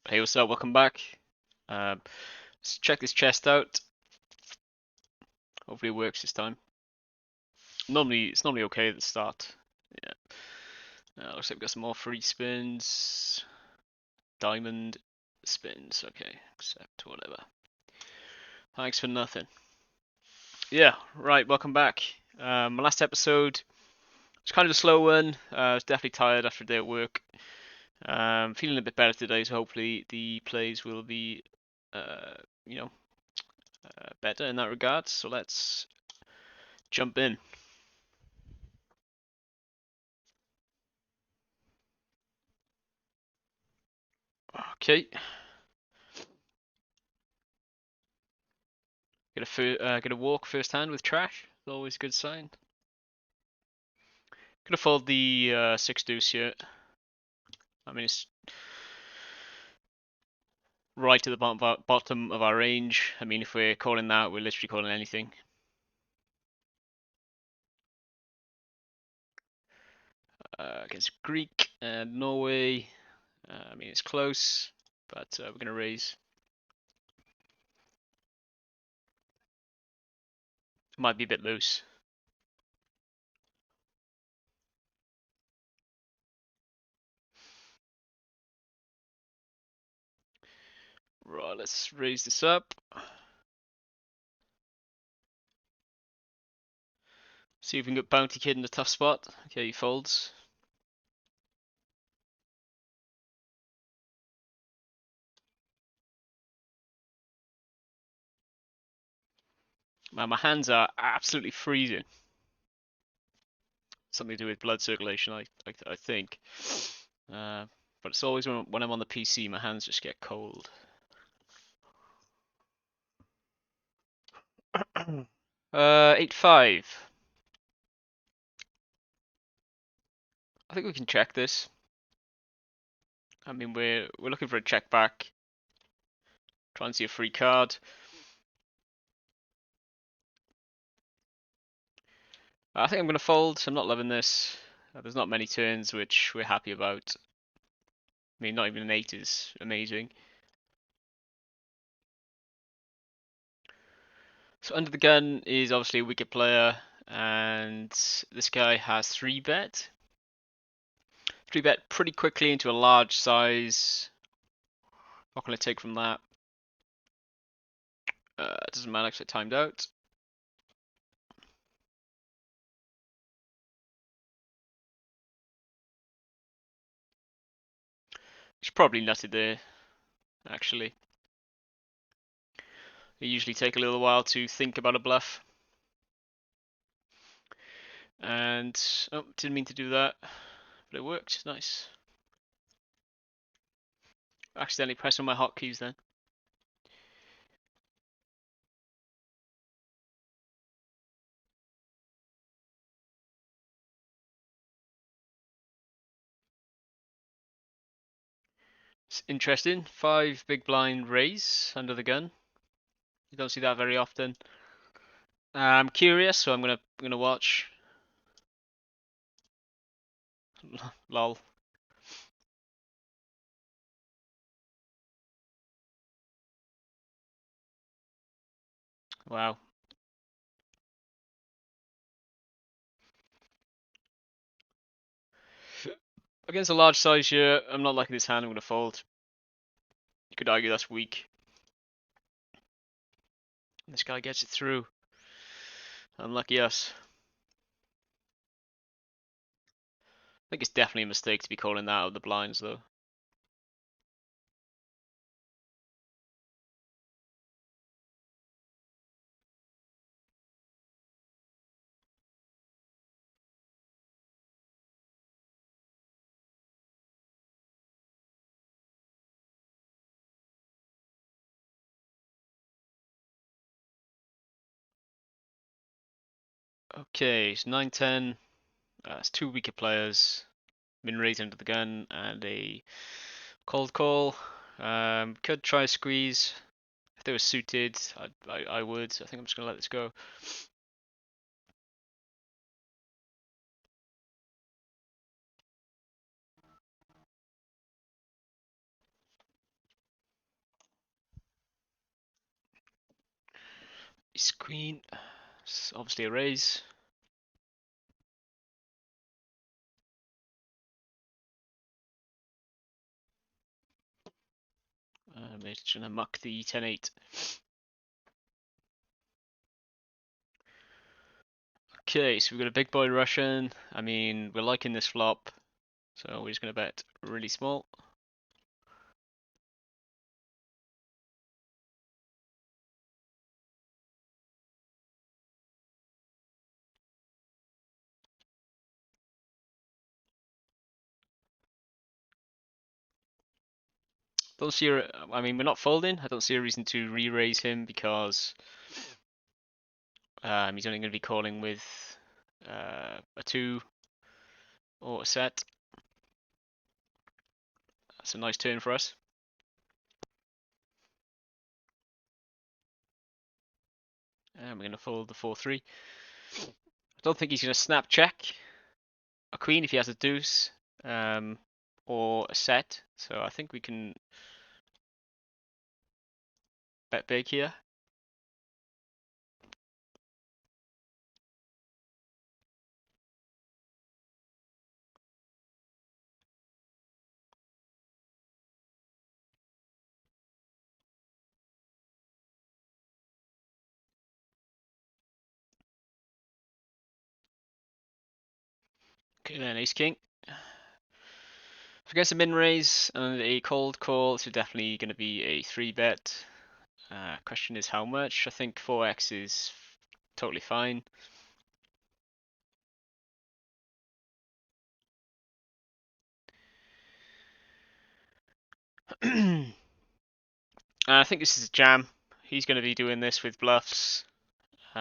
Hey, what's up? Welcome back. Let's check this chest out. Hopefully it works this time. It's normally okay at the start. Yeah. Looks like we've got some more free spins. Diamond spins. Okay, accept whatever. Thanks for nothing. Yeah, right. Welcome back. My last episode was kind of a slow one. I was definitely tired after a day at work. Feeling a bit better today, so hopefully the plays will be, uh, you know, better in that regard. So let's jump in. Okay. Get a walk first hand with trash. Always a good sign. Gonna fold the six deuce here. I mean it's right at the bottom of our range. I mean if we're calling that, we're literally calling anything. Against Greek and Norway. I mean it's close, but we're gonna raise. Might be a bit loose. Right, let's raise this up. See if we can get Bounty Kid in the tough spot. Okay, he folds. Man, my hands are absolutely freezing. Something to do with blood circulation, I think. But it's always when I'm on the PC, my hands just get cold. 8-5. I think we can check this. I mean, we're looking for a check back. Try and see a free card. I think I'm gonna fold. I'm not loving this. There's not many turns which we're happy about. I mean, not even an 8 is amazing. So under the gun is obviously a wicked player, and this guy has 3-bet. 3-bet pretty quickly into a large size. Not gonna take from that. It doesn't matter because I timed out. He's probably nutted there, actually. They usually take a little while to think about a bluff. And, oh, didn't mean to do that, but it worked, nice. Accidentally pressed on my hotkeys then. It's interesting, 5 big blind raise under the gun. You don't see that very often. I'm curious, so I'm gonna watch. Lol. Wow. Against a large size here, I'm not liking this hand, I'm gonna fold. You could argue that's weak. This guy gets it through. Unlucky us. I think it's definitely a mistake to be calling that out of the blinds though. Okay, it's 9-10. It's 2 weaker players. Min raise under the gun and a cold call. Could try a squeeze. If they were suited, I would. I think I'm just gonna let this go. Ace queen. It's obviously a raise. We're just gonna muck the 10-8. Okay, so we've got a big boy Russian. I mean, we're liking this flop, so we're just gonna bet really small. Don't see a, I mean, we're not folding. I don't see a reason to re-raise him because he's only going to be calling with a 2 or a set. That's a nice turn for us. And we're going to fold the 4-3. I don't think he's going to snap check a queen if he has a deuce or a set. So I think we can bet big here. Okay, then ace king. If against a min raise and a cold call, this is definitely going to be a 3-bet. Question is how much? I think 4x is totally fine. I think this is a jam. He's going to be doing this with bluffs. He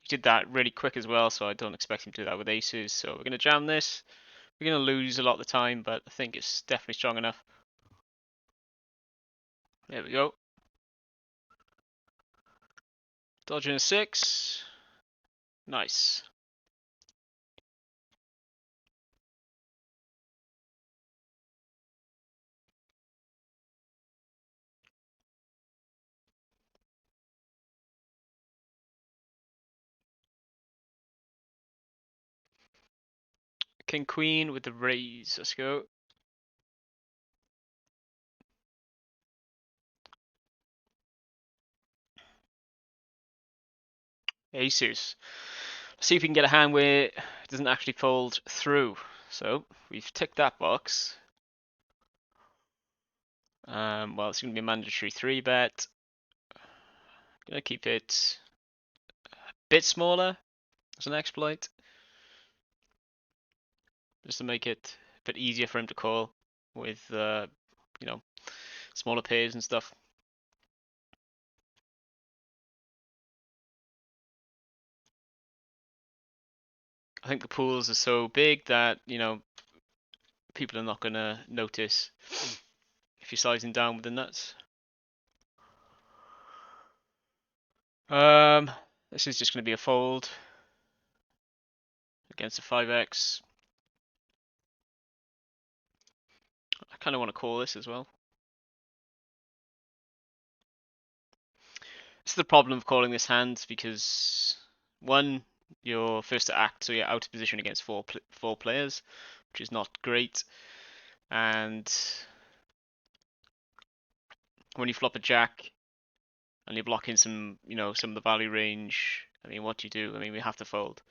did that really quick as well, so I don't expect him to do that with aces. So we're going to jam this. We're going to lose a lot of the time, but I think it's definitely strong enough. There we go. Dodging a 6. Nice. King queen with the raise. Let's go. Aces. Let's see if we can get a hand where it doesn't actually fold through. So we've ticked that box. Well, it's going to be a mandatory 3-bet. Gonna keep it a bit smaller as an exploit, just to make it a bit easier for him to call with, you know, smaller pairs and stuff. I think the pools are so big that, you know, people are not gonna notice if you're sizing down with the nuts. This is just gonna be a fold against a 5x. I kind of want to call this as well. This is the problem of calling this hand because one, you're first to act, so you're out of position against four players, which is not great. And when you flop a jack and you're blocking some, you know, some of the value range, I mean, what do you do? I mean, we have to fold.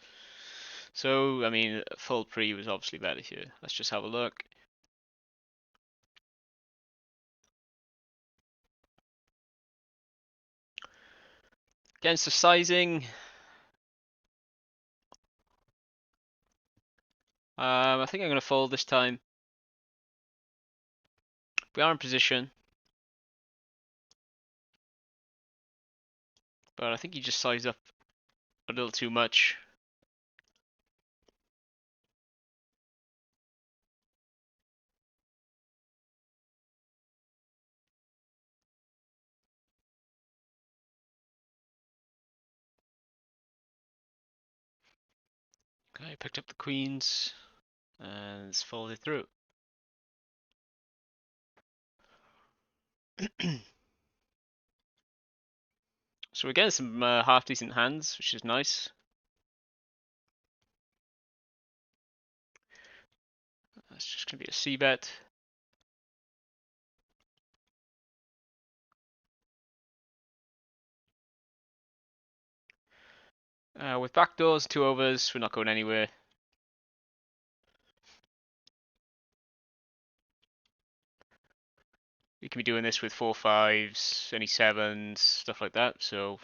So, I mean, fold pre was obviously better here. Let's just have a look. Against the sizing, I think I'm going to fold this time. We are in position, but I think he just sized up a little too much. Okay, picked up the queens and it's folded through. So we're getting some half decent hands, which is nice. That's just gonna be a C bet. With backdoors, 2 overs, we're not going anywhere. You can be doing this with 4-5s, any 7s, stuff like that. So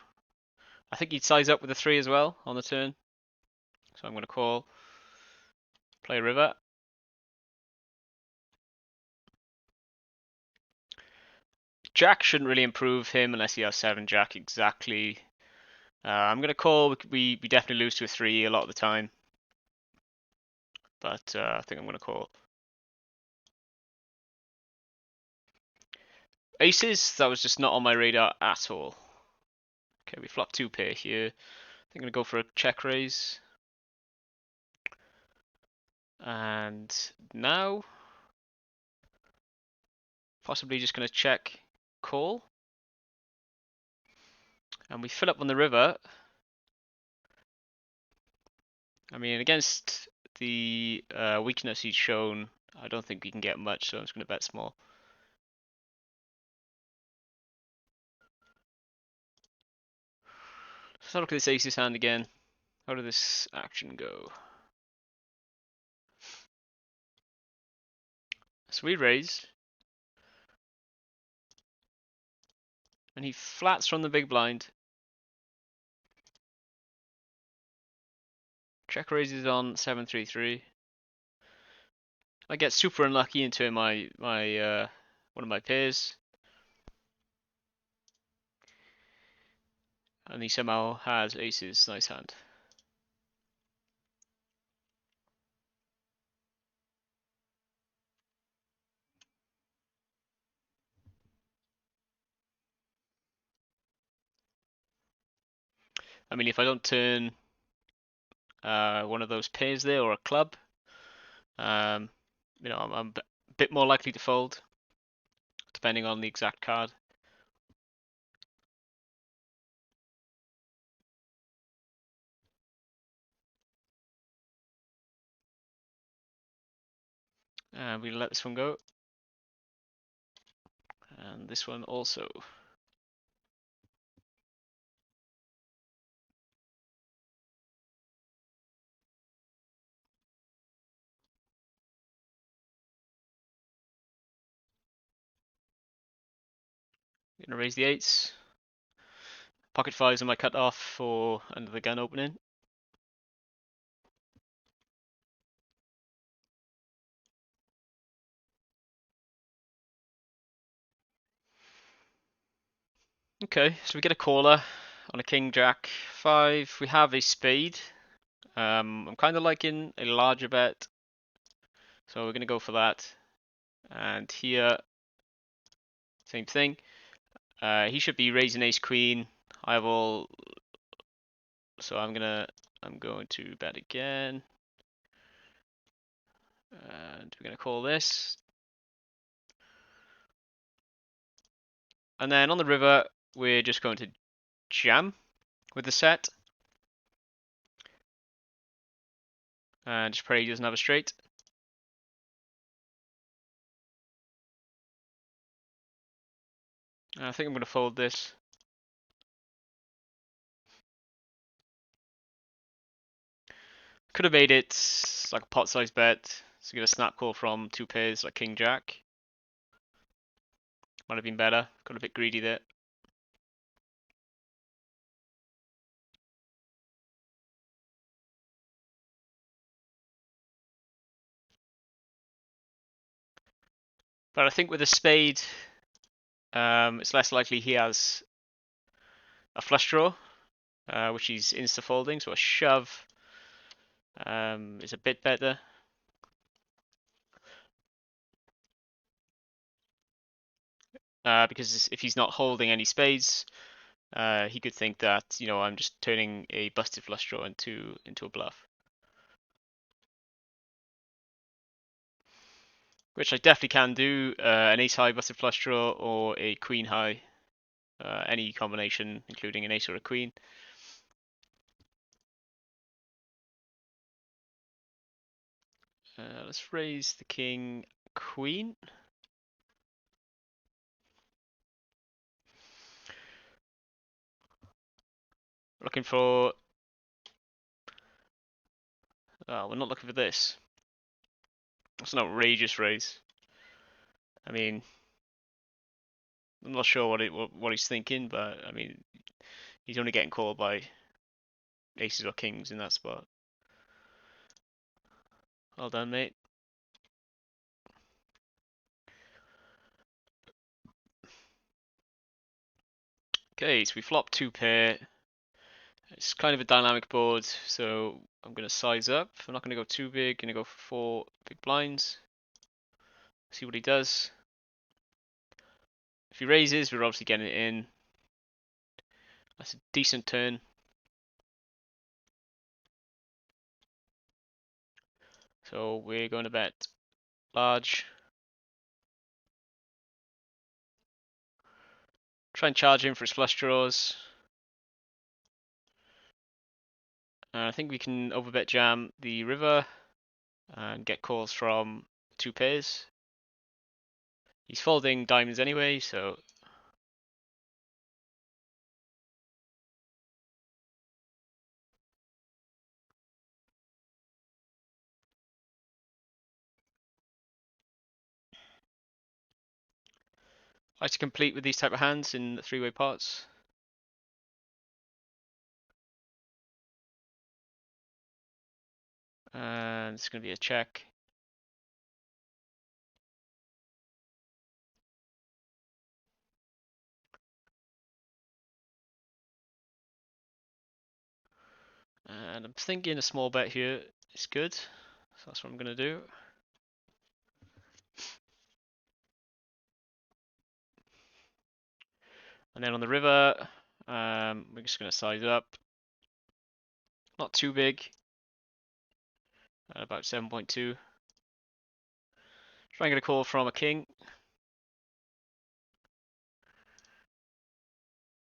I think he'd size up with a 3 as well on the turn. So I'm going to call, play a river. Jack shouldn't really improve him unless he has 7-Jack exactly. I'm going to call. We definitely lose to a 3 a lot of the time. But I think I'm going to call. Aces, that was just not on my radar at all. Okay, we flop 2 pair here. I think I'm going to go for a check raise. And now, possibly just going to check call. And we fill up on the river. I mean, against the weakness he's shown, I don't think we can get much, so I'm just going to bet small. Let's look at this aces hand again. How did this action go? So we raise. And he flats from the big blind. Check raises on 7-3-3. I get super unlucky into my one of my pairs. And he somehow has aces. Nice hand. I mean, if I don't turn one of those pairs there or a club, I'm a bit more likely to fold, depending on the exact card. And we let this one go. And this one also. Gonna raise the 8s. Pocket 5s are my cut off for under the gun opening. Okay, so we get a caller on a king jack 5. We have a spade. I'm kind of liking a larger bet, so we're gonna go for that. And here, same thing. He should be raising ace queen. I have all, so I'm going to bet again, and we're gonna call this. And then on the river, we're just going to jam with the set. And just pray he doesn't have a straight. I think I'm going to fold this. Could have made it like a pot size bet to get a snap call from 2 pairs like king jack. Might have been better. Got a bit greedy there. But I think with a spade, it's less likely he has a flush draw, which he's insta folding. So a shove is a bit better. Because if he's not holding any spades, he could think that I'm just turning a busted flush draw into a bluff, which I definitely can do. An ace high busted flush draw or a queen high any combination, including an ace or a queen. Let's raise the king, queen. Looking for... Oh, we're not looking for this. That's an outrageous raise. I mean, I'm not sure what he's thinking, but I mean, he's only getting called by aces or kings in that spot. Well done, mate. Okay, so we flop 2 pair. It's kind of a dynamic board, so I'm going to size up. I'm not going to go too big, going to go for 4 big blinds. See what he does. If he raises, we're obviously getting it in. That's a decent turn. So we're going to bet large. Try and charge him for his flush draws. I think we can overbet jam the river and get calls from 2 pairs. He's folding diamonds anyway, so I like to complete with these type of hands in the 3-way pots. And it's going to be a check. And I'm thinking a small bet here is good. So that's what I'm going to do. And then on the river, we're just going to size up. Not too big. About 7.2. Try and get a call from a king.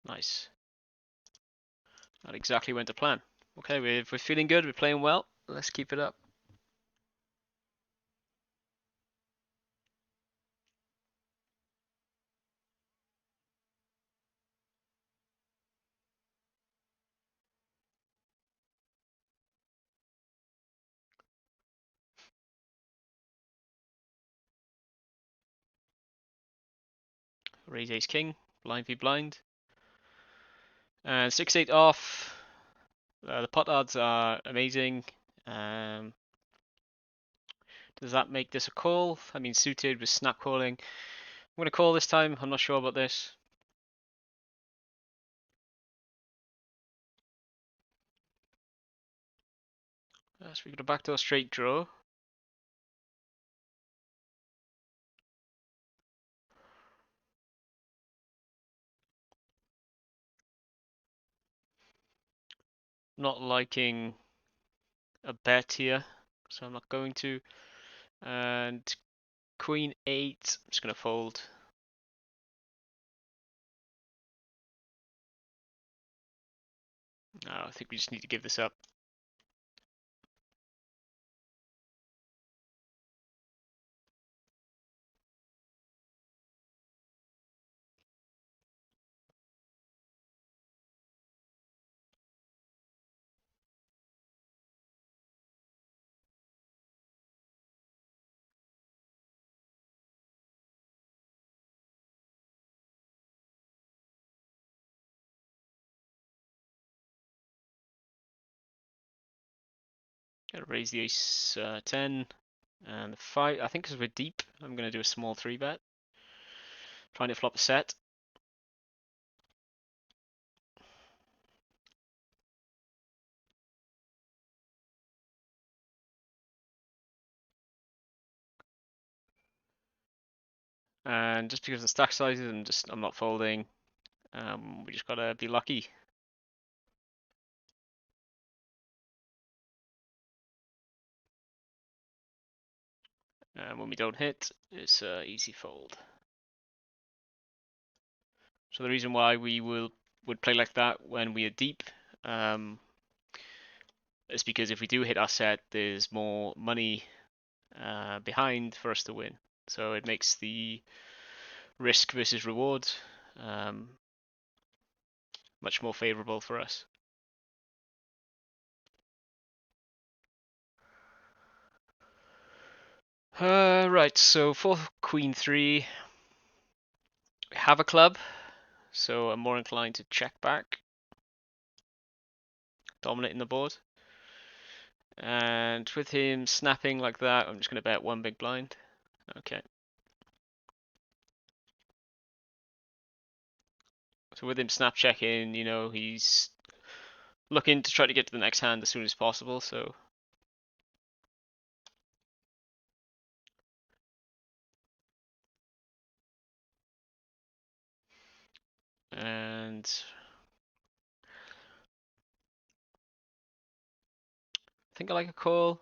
Nice. That exactly went to plan. Okay, we're feeling good. We're playing well. Let's keep it up. Raise ace king. Blind v blind. And 6-8 off. The pot odds are amazing. Does that make this a call? I mean, suited with snap calling. I'm going to call this time. I'm not sure about this. So we got a backdoor straight draw. Not liking a bet here, so I'm not going to. And queen 8, I'm just going to fold. No, I think we just need to give this up. Gotta raise the ace 10 and the 5. I think because we're deep, I'm going to do a small 3-bet. Trying to flop a set. And just because of the stack sizes, I'm not folding. We just gotta be lucky. And when we don't hit, it's easy fold. So the reason why we would play like that when we are deep is because if we do hit our set, there's more money behind for us to win. So it makes the risk versus reward much more favorable for us. Right, so for Queen 3, we have a club, so I'm more inclined to check back, dominating the board. And with him snapping like that, I'm just going to bet one big blind. Okay. So with him snap checking, he's looking to try to get to the next hand as soon as possible, so... And... I think I like a call.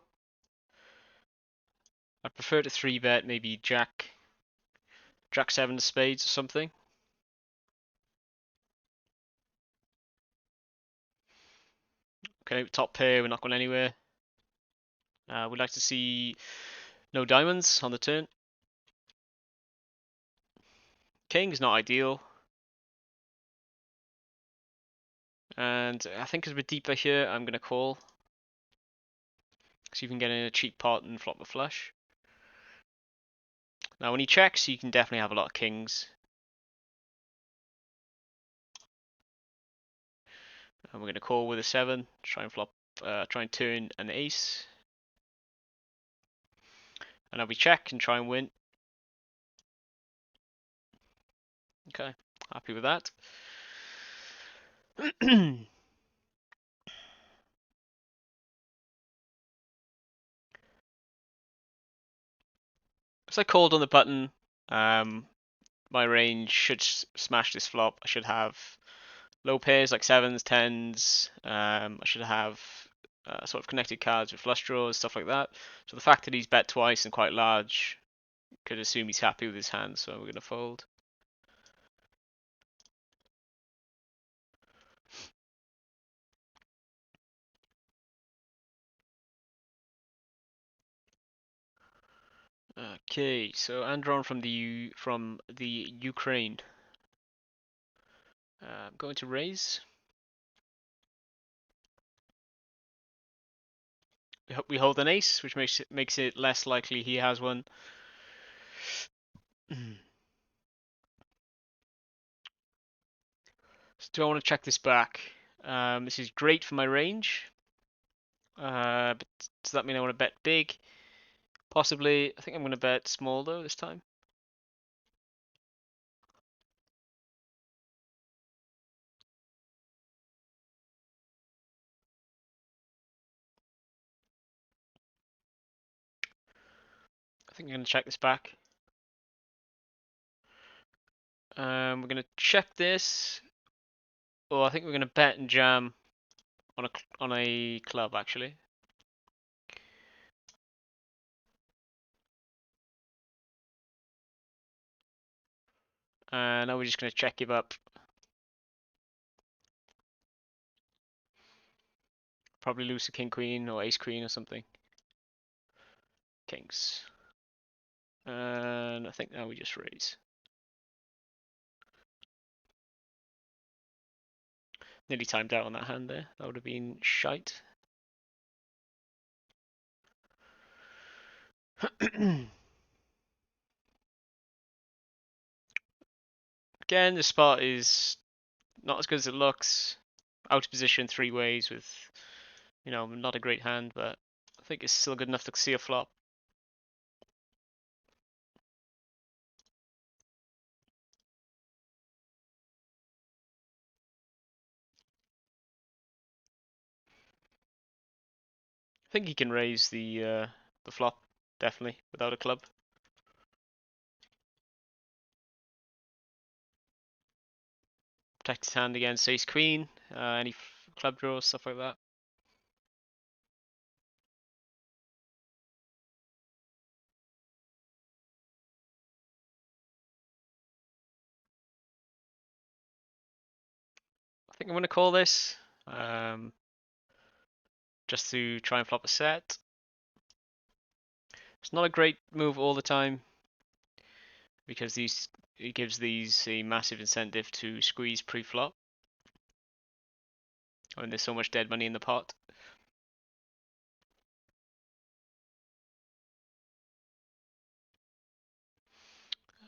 I prefer to 3-bet maybe Jack 7 of spades or something. Okay, top pair, we're not going anywhere. We'd like to see no diamonds on the turn. King is not ideal. And I think as we're deeper here, I'm going to call. So you can get in a cheap pot and flop the flush. Now when he checks, you can definitely have a lot of kings. And we're going to call with a 7, try and turn an ace. And now we check and try and win. Okay, happy with that. So I called on the button. My range should smash this flop. I should have low pairs like 7s, 10s. I should have sort of connected cards with flush draws, stuff like that. So the fact that he's bet twice and quite large, could assume he's happy with his hand, so we're going to fold. Okay, so Andron from the Ukraine. I'm going to raise. We hold an ace, which makes it less likely he has one. So do I want to check this back? This is great for my range. But does that mean I want to bet big? Possibly. I think I'm going to bet small though this time. I think I'm going to check this back. We're going to check this. Or I think we're going to bet and jam on a club actually. Now we're just going to check give up. Probably lose to king queen or ace queen or something. Kings. And I think now we just raise. Nearly timed out on that hand there. That would have been shite. Again, the spot is not as good as it looks. Out of position 3 ways with, not a great hand, but I think it's still good enough to see a flop. I think he can raise the flop, definitely, without a club. Protect his hand against ace queen, any club draws, stuff like that. think I'm going to call this. Just to try and flop a set. It's not a great move all the time because it gives these a massive incentive to squeeze pre-flop when there's so much dead money in the pot.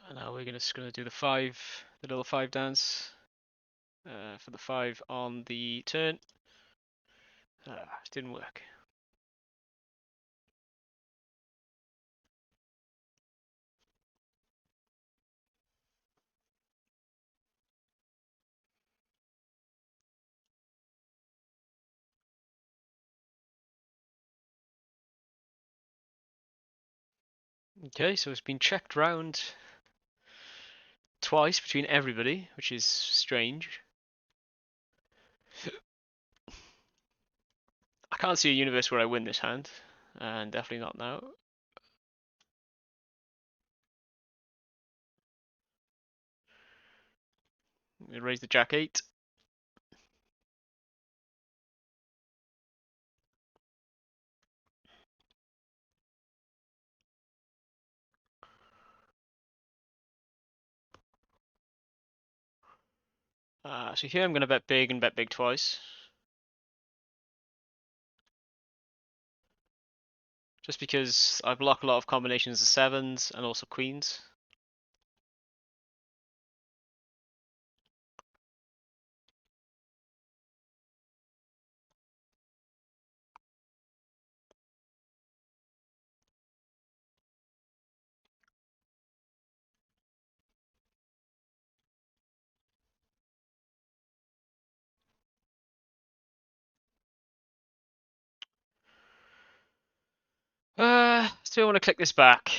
And now we're just gonna do the little five dance for the 5 on the turn. It didn't work. Okay, so it's been checked round twice between everybody, which is strange. I can't see a universe where I win this hand, and definitely not now. We raise the jack 8. So here I'm going to bet big and bet big twice. Just because I block a lot of combinations of 7s and also queens. Still want to click this back.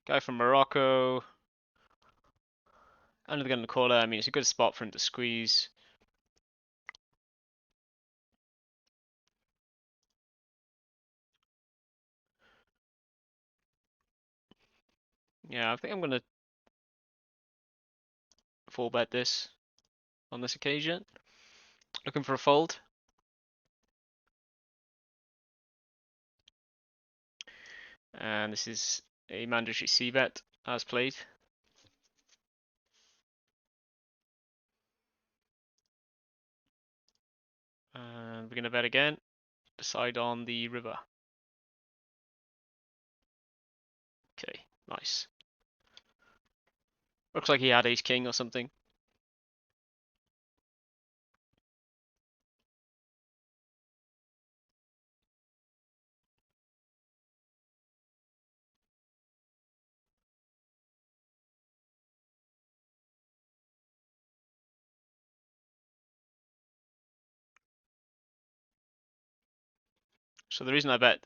Guy from Morocco. Under the gun in the corner. I mean, it's a good spot for him to squeeze. Yeah, I think I'm going to full bet this on this occasion. Looking for a fold. And this is a mandatory C bet as played. And we're going to bet again. Decide on the river. Okay, nice. Looks like he had ace king or something. So the reason I bet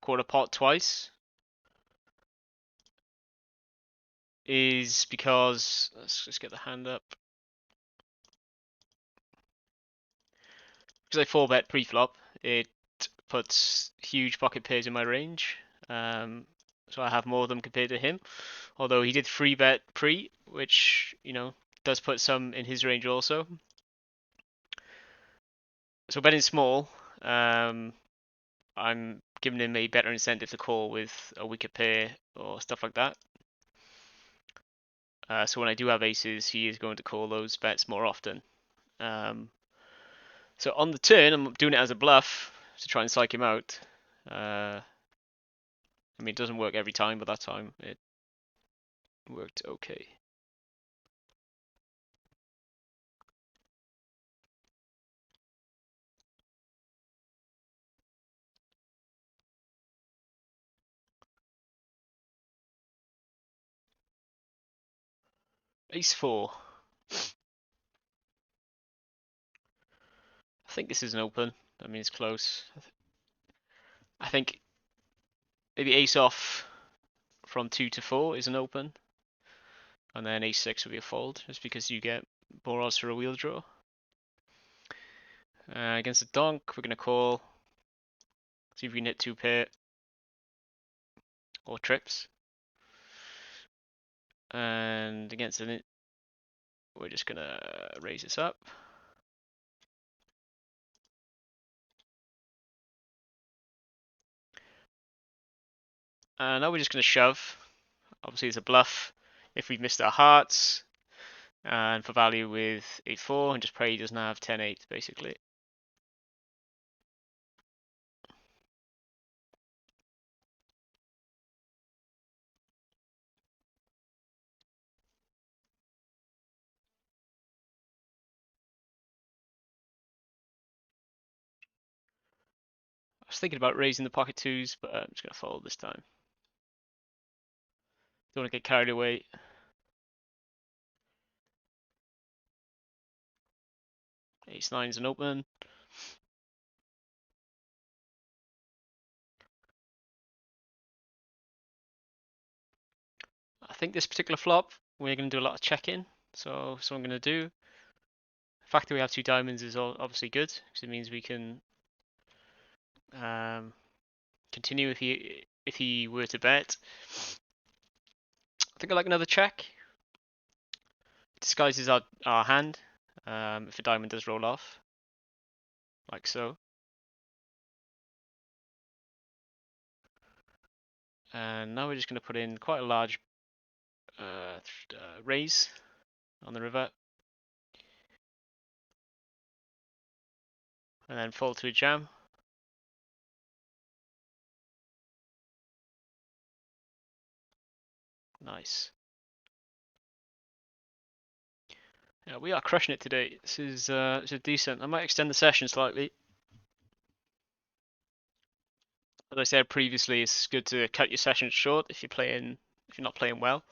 quarter pot twice is because, let's just get the hand up. Because I 4-bet pre-flop, it puts huge pocket pairs in my range. So I have more of them compared to him. Although he did 3-bet pre, which, you know, does put some in his range also. So betting small, I'm giving him a better incentive to call with a weaker pair or stuff like that. So when I do have aces, he is going to call those bets more often. So on the turn, I'm doing it as a bluff to try and psych him out. I mean, it doesn't work every time, but that time it worked okay. Ace 4. I think this is an open. I mean, it's close. I think maybe ace off from 2 to 4 is an open. And then ace 6 would be a fold, just because you get more odds for a wheel draw. Against a donk, we're going to call. See if we can hit 2 pair or trips. And against we're just gonna raise this up. And now we're just gonna shove. Obviously, it's a bluff. If we've missed our hearts, and for value with 8-4, and just pray he doesn't have 10-8, basically. I was thinking about raising the pocket twos, but I'm just gonna fold this time. Don't want to get carried away. Ace-9's an open. I think this particular flop, we're going to do a lot of checking. So what I'm going to do. The fact that we have 2 diamonds is obviously good, because it means we can continue if he were to bet. I think I like another check. It disguises our hand if a diamond does roll off, like so. And now we're just going to put in quite a large raise on the river. And then fold to a jam. Nice. Yeah, we are crushing it today. This is decent. I might extend the session slightly. As I said previously, it's good to cut your sessions short if you're not playing well.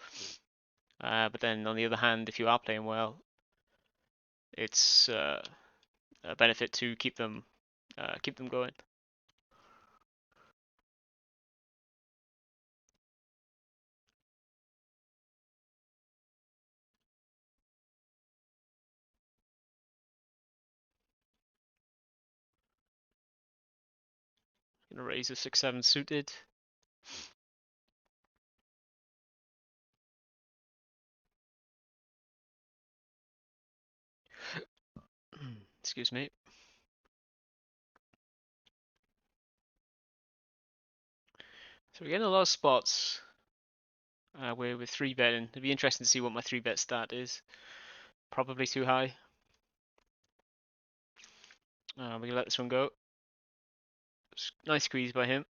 But then on the other hand, if you are playing well, it's a benefit to keep them going. Gonna raise a 6-7 suited. Excuse me. So we're getting a lot of spots where we're 3-betting. It'd be interesting to see what my 3-bet stat is. Probably too high. We're gonna let this one go. Nice squeeze by him.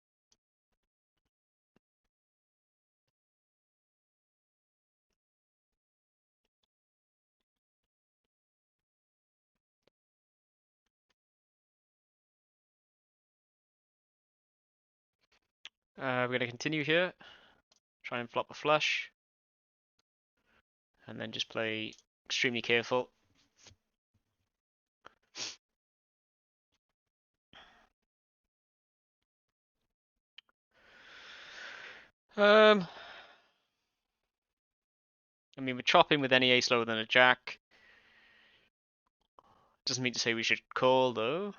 We're gonna continue here. Try and flop a flush. And then just play extremely careful. I mean, we're chopping with any ace lower than a jack. Doesn't mean to say we should call, though.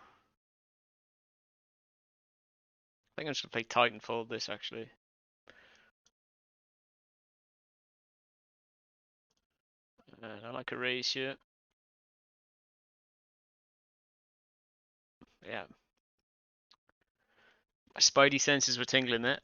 I think I'm just going to play tight and fold this, actually. And I like a raise here. Yeah. My spidey senses were tingling there.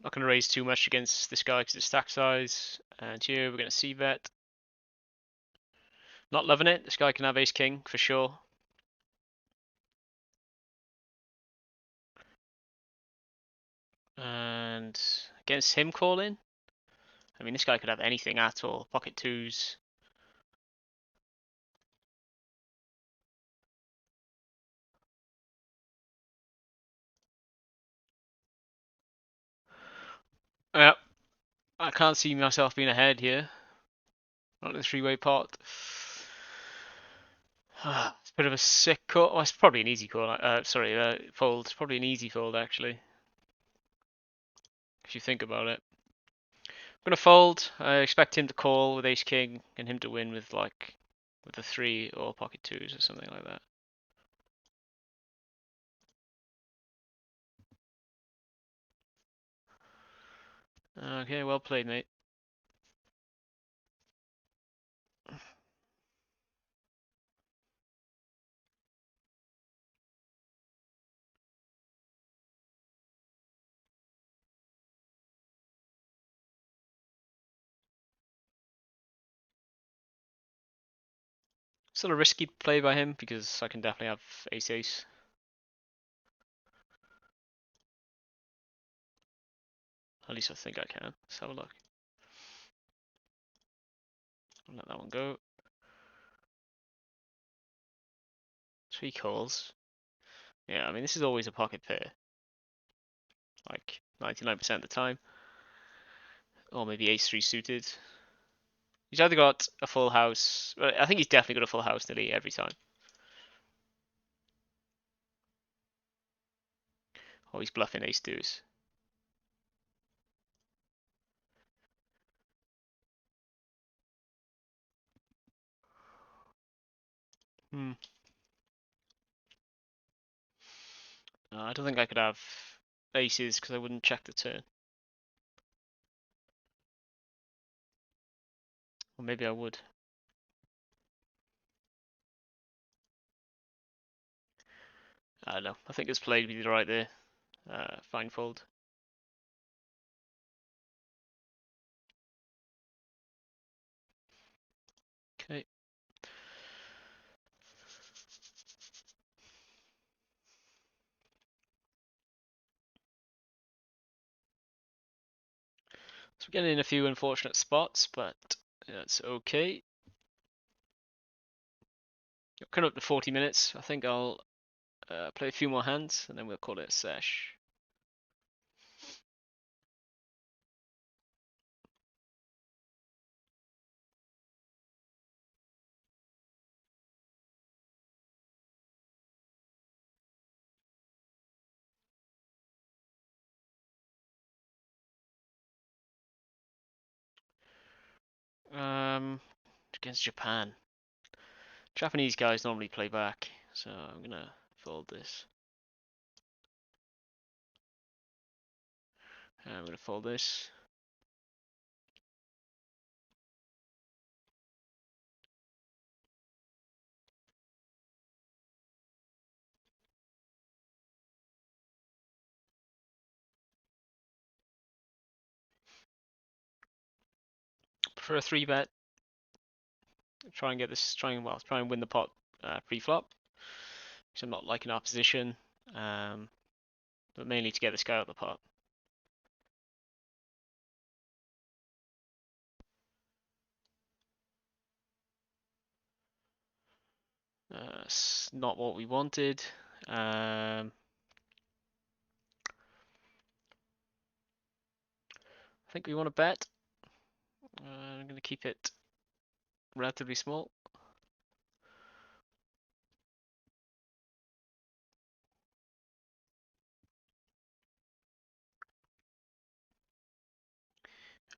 Not going to raise too much against this guy because it's stack size. And here we're going to c-bet. Not loving it. This guy can have ace-king for sure. And against him calling, I mean, this guy could have anything at all. Pocket twos. Yeah, I can't see myself being ahead here. Not in the 3-way pot. It's a bit of a sick call. Oh, it's probably an easy call. Fold. It's probably an easy fold, actually. If you think about it. I'm gonna fold. I expect him to call with ace king and him to win with a 3 or pocket twos or something like that. Okay, well played, mate. Sort of risky play by him because I can definitely have ace ace. At least I think I can. Let's have a look. I'll let that one go. 3 calls. Yeah, I mean this is always a pocket pair. Like 99% of the time. Or maybe ace 3 suited. He's either got a full house. Well, I think he's definitely got a full house nearly every time. Or he's bluffing ace deuce. Hmm. I don't think I could have aces because I wouldn't check the turn. Or maybe I would. I don't know. I think it's played with you right there. Fine fold. Okay. So we're getting in a few unfortunate spots, but that's okay. Coming up to 40 minutes. I think I'll play a few more hands and then we'll call it a sesh. Against Japan. Japanese guys normally play back, so I'm gonna fold this. I'm gonna fold this. For a 3-bet. Try and get this. Try and win the pot pre-flop. Because I'm not liking our position, but mainly to get this guy out the pot. It's not what we wanted. I think we want to bet. I'm going to keep it relatively small.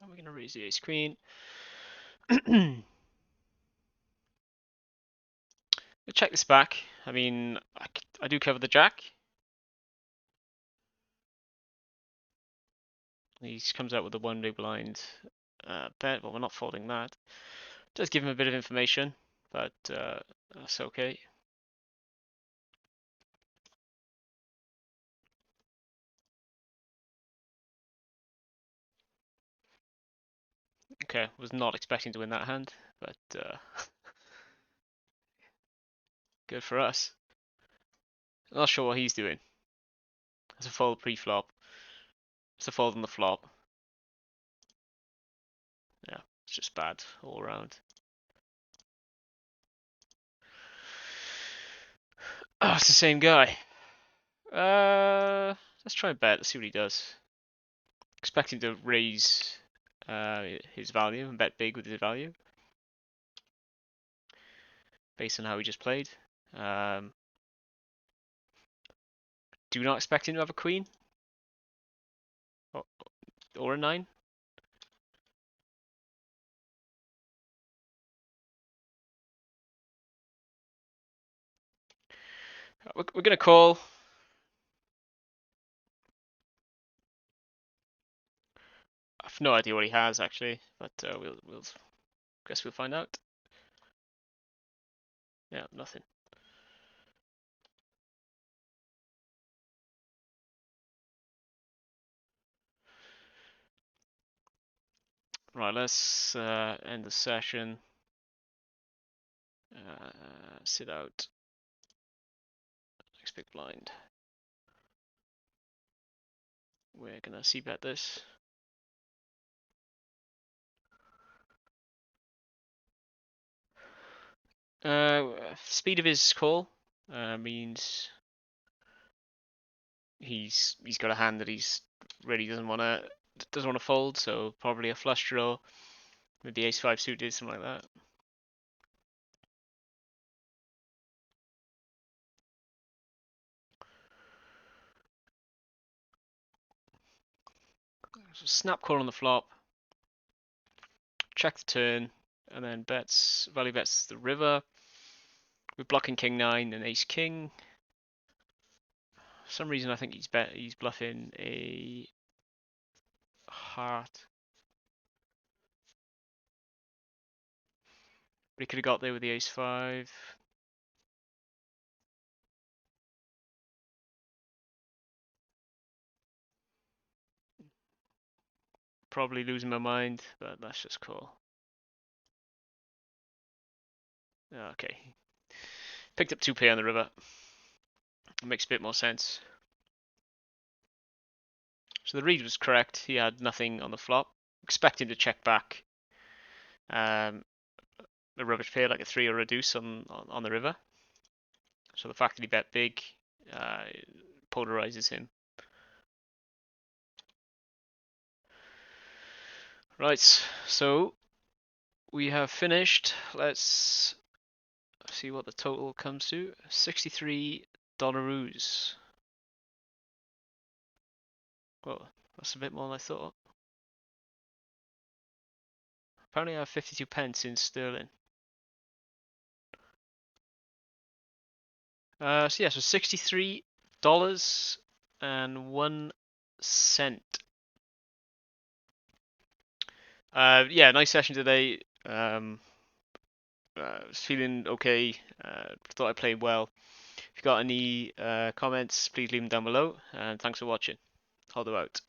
And we're going to raise the ace queen. We'll check this back. I mean, I do cover the jack. He comes out with a 1 big blind bet, but we're not folding that. Just give him a bit of information, but that's okay. Okay, was not expecting to win that hand, but good for us. Not sure what he's doing. It's a fold pre-flop. It's a fold on the flop. Yeah, it's just bad all around. Oh, it's the same guy. Let's try and bet. Let's see what he does. Expecting to raise his value and bet big with his value based on how he just played. Do not expect him to have a queen or a 9. We're going to call. I've no idea what he has actually, but we'll guess we'll find out. Yeah, nothing. Right, let's end the session. Sit out. Next big blind. We're gonna c-bet this. Speed of his call means he's got a hand that he's really doesn't wanna fold, so probably a flush draw, maybe ace-5 suited, something like that. So snap call on the flop, check the turn, and then value bets the river. We're blocking king 9 and ace king. For some reason I think he's bluffing a heart. But he could have got there with the ace-5. Probably losing my mind, but that's just cool. Okay. Picked up 2 pair on the river. It makes a bit more sense. So the read was correct. He had nothing on the flop. Expecting to check back a rubbish pair like a 3 or a deuce on the river. So the fact that he bet big polarizes him. Right, so we have finished. Let's see what the total comes to. $63. Well, that's a bit more than I thought. Apparently I have 52 pence in sterling. So yeah, so $63.01. Yeah, nice session today. Was feeling okay. Thought I played well. If you got any comments, please leave them down below. And thanks for watching. Hold out.